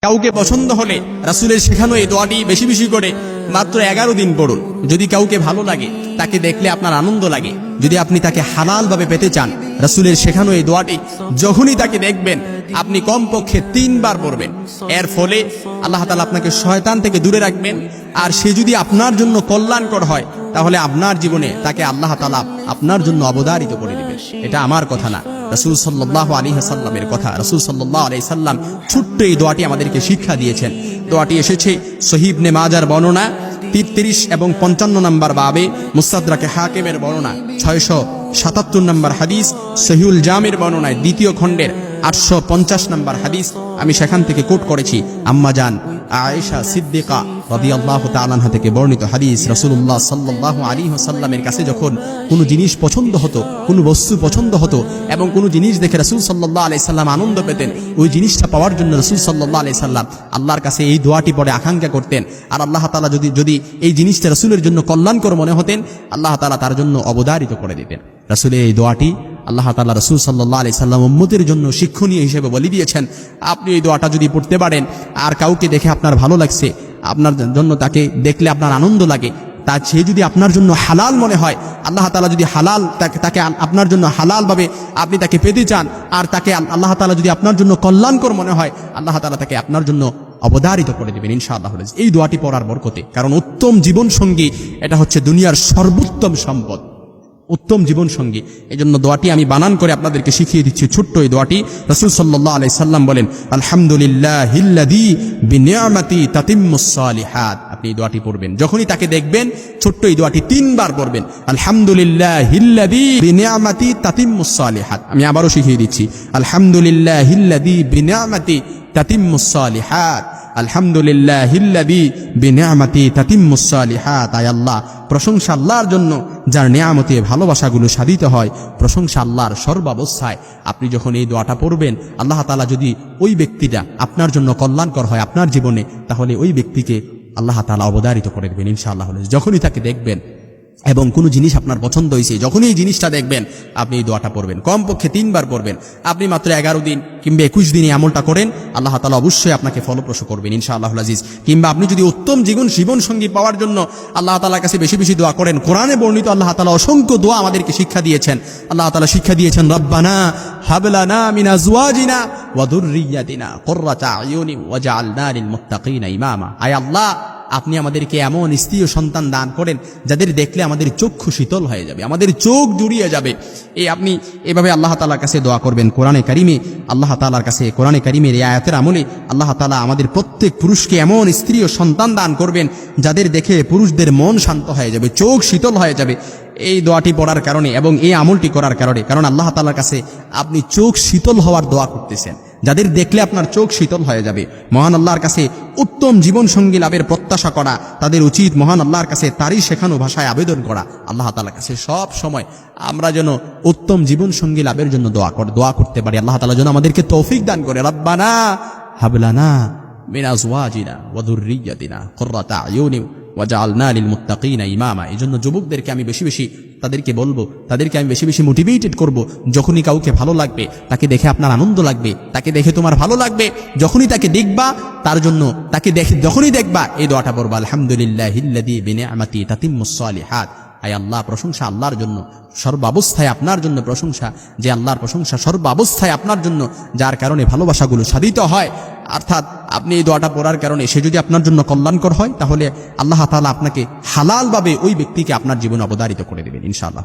কাউকে পছন্দ হলে রাসূলের শেখানো এই দোয়াটি বেশি বেশি করে মাত্র 11 দিন পড়ুন। যদি কাউকে ভালো লাগে, তাকে দেখলে আপনার আনন্দ লাগে, যদি আপনি তাকে হালাল ভাবে পেতে চান, রাসূলের শেখানো এই দোয়াটি যখনই তাকে দেখবেন আপনি কমপক্ষে 3 বার পড়বেন। এর ফলে আল্লাহ তাআলা আপনাকে শয়তান থেকে দূরে রাখবেন। আর সে যদি আপনার জন্য কল্যাণকর হয়, তাহলে আপনার জীবনে তাকে আল্লাহ তাআলা আপনার জন্য অবধারিত করে দিবেন। এটা আমার কথা না, রাসূল সাল্লাল্লাহু আলাইহি ওয়াসাল্লামের কথা। রাসূল সাল্লাল্লাহু আলাইহি সাল্লাম ছোট্ট এই দোয়াটি আমাদেরকে শিক্ষা দিয়েছেন। দোয়াটি এসেছে সহিহ ইবনে মাজার বর্ণনা 33 এবং 55 নম্বর বাবে, মুস্তাদরাকে হাকিমের বর্ণনা 677 নম্বর হাদিস, সহিহুল জামির বর্ণনায় 2য় খণ্ডের 850 নম্বর হাদিস। আমি সেখান থেকে কোট করেছি আম্মা জান আয়েশা সিদ্দিকা রাদিয়াল্লাহু তাআলা আনহা থেকে বর্ণিত হাদিস। রাসূলুল্লাহ সাল্লাল্লাহু আলাইহি ওয়াসাল্লামের কাছে যখন কোনো জিনিস পছন্দ হতো, কোনো বস্তু পছন্দ হতো এবং কোনো জিনিস দেখে রাসূল সাল্লাল্লাহু আলাইহি সাল্লাম আনন্দ পেতেন, ওই জিনিসটা পাওয়ার জন্য রাসূল সাল্লাল্লাহু আলাইহি সাল্লাম আল্লাহর কাছে এই দোয়াটি পড়ে আকাঙ্ক্ষা করতেন। আর আল্লাহ তাআলা যদি এই জিনিসটা রাসূলের জন্য কল্যাণকর মনে হতেন, আল্লাহ তাআলা তার জন্য অবধারিত করে দিতেন। রাসূলের এই দোয়াটি আল্লাহ তাআলা রাসূল সাল্লাল্লাহু আলাইহি সাল্লাম উম্মতের জন্য শিক্ষণীয় হিসেবে বলে দিয়েছেন। আপনি এই দোয়াটা যদি পড়তে পারেন, আর কাউকে দেখে আপনার ভালো লাগছে, আপনার জন্য তাকে দেখলে আপনার আনন্দ লাগে, তা সে যদি আপনার জন্য হালাল মনে হয়, আল্লাহ তাআলা যদি হালাল তাকে আপনার জন্য হালাল ভাবে আপনি তাকে পেতে চান, আর তাকে আল্লাহ তাআলা যদি আপনার জন্য কল্যাণকর মনে হয়, আল্লাহ তাআলা তাকে আপনার জন্য অবধারিত করে দেবেন ইনশাআল্লাহ এই দোয়াটি পড়ার বরকতে। কারণ উত্তম জীবন সঙ্গী এটা হচ্ছে দুনিয়ার সর্বোত্তম সম্পদ, উত্তম জীবন সঙ্গী। এই জন্য দোয়াটি আমি বানান করে আপনাদেরকে শিখিয়ে দিচ্ছি। ছোট্ট এই দোয়াটি রাসূল সাল্লাল্লাহু আলাইহি সাল্লাম বলেন, আলহামদুলিল্লাহিল্লাযী বিনিআমাতি তাতিম্মুস সালিহাত। আপনি এই দোয়াটি পড়বেন, যখনই তাকে দেখবেন ছোট্ট এই দোয়াটি 3 বার পড়বেন, আলহামদুলিল্লাহিল্লাযী বিনিআমাতি তাতিম্মুস সালিহাত। আমি আবারও শিখিয়ে দিচ্ছি, আলহামদুলিল্লাহিল্লাযী বিনিআমাতি তাতিম্মুস সালিহাত, আলহামদুলিল্লাহিল্লাযী বিনিআমাতি তাতিম্মুস সালিহাত। আয় আল্লাহ, প্রশংসা আল্লাহর জন্য যার নিয়ামতে ভালোবাসাগুলো সাধিত হয়। প্রশংসা আল্লাহর সর্বাবস্থায়। আপনি যখন এই দোয়াটা পড়বেন, আল্লাহ তাআলা যদি ওই ব্যক্তিটা আপনার জন্য কল্যাণকর হয় আপনার জীবনে, তাহলে ওই ব্যক্তিকে আল্লাহ তাআলা অবধারিত করে দেবেন ইনশাআল্লাহ। যখনই তাকে দেখবেন এবং কোনো জিনিস আপনার পছন্দ হয়েছে, যখনই এই জিনিসটা দেখবেন আপনি এই দোয়াটা পড়বেন, কমপক্ষে 3 বার পড়বেন। আপনি মাত্র 11 দিন কিংবা 21 দিন এই আমলটা করেন, আল্লাহ তাআলা অবশ্যই আপনাকে ফলপ্রসূ করবেন ইনশাআল্লাহুল আজিজ। কিংবা আপনি যদি উত্তম জীবন সঙ্গী পাওয়ার জন্য আল্লাহ তাআলার কাছে বেশি বেশি দোয়া করেন, কোরআনে বর্ণিত আল্লাহ তাআলা অসংখ্য দোয়া আমাদেরকে শিক্ষা দিয়েছেন। আল্লাহ তাআলা শিক্ষা দিয়েছেন, রব্বানা হাব লানা মিন আজওয়াজিনা ওয়া যুররিয়াতিনা কুররাতা আয়ুনি ওয়াজআলনা লিল মুত্তাকিনা ইমামা। আয় আল্লাহ, আপনি আমাদেরকে এমন স্ত্রী ও সন্তান দান করেন যাদের দেখলে আমাদের চক্ষু শীতল হয়ে যাবে, আমাদের চোখ জুড়িয়ে যাবে। এই আপনি এভাবে আল্লাহ তাআলার কাছে দোয়া করবেন। কোরআনে কারিমে আল্লাহ তাআলার কাছে, কোরআনে কারিমের এই আয়াতের আমলে আল্লাহ তাআলা আমাদের প্রত্যেক পুরুষকে এমন স্ত্রী ও সন্তান দান করবেন যাদের দেখে পুরুষদের মন শান্ত হয়ে যাবে, চোখ শীতল হয়ে যাবে এই দোয়াটি পড়ার কারণে এবং এই আমলটি করার কারণে। কারণ আল্লাহ তাআলার কাছে আপনি চোখ শীতল হওয়ার দোয়া করতেছেন, যাদের দেখলে আপনার চোখ শীতল হয়ে যাবে। মহান আল্লাহর কাছে উত্তম জীবন সঙ্গী লাভের প্রত্যাশা করা তাদের উচিত। মহান আল্লাহর কাছে তারই শেখানো ভাষায় আবেদন করা। আল্লাহ তাআলার কাছে সব সময় আমরা যেন উত্তম জীবন সঙ্গী লাভের জন্য দোয়া করতে পারি। আল্লাহ তাআলা যেন আমাদেরকে তৌফিক দান করে। রব্বানা হাব লানা মিন আজওয়াজিনা ওয়া যুররিয়াতিনা কুররাতা আয়ুনি ওয়াজআলনা লিল মুত্তাকিনা ইমামা। এই জন্য যুবকদেরকে আমি বেশি বেশি তাদেরকে আমি বেশি বেশি মোটিভেটেড করব। যখনই কাউকে ভালো লাগবে, তাকে দেখে আপনার আনন্দ লাগবে, তাকে দেখে তোমার ভালো লাগবে, যখনই তাকে দেখবা তার জন্য যখনই দেখবা এই দোয়াটা পড়বা, আলহামদুলিল্লাহিল্লাযী বিনিআমাতি তাতিম্মুস সালিহাত। আয় আল্লাহ, প্রশংসা আল্লাহর জন্য, সর্বাবস্থায় আপনার জন্য প্রশংসা, যে আল্লাহর প্রশংসা সর্বাবস্থায় আপনার জন্য, যার কারণে ভালোবাসাগুলো সাধিত হয়। অর্থাৎ আপনি এই দোয়াটা পড়ার কারণে সে যদি আপনার জন্য কল্যাণকর হয়, তাহলে আল্লাহ তাআলা আপনাকে হালালভাবে ওই ব্যক্তিকে আপনার জীবনে অবধারিত করে দেবেন ইনশাআল্লাহ।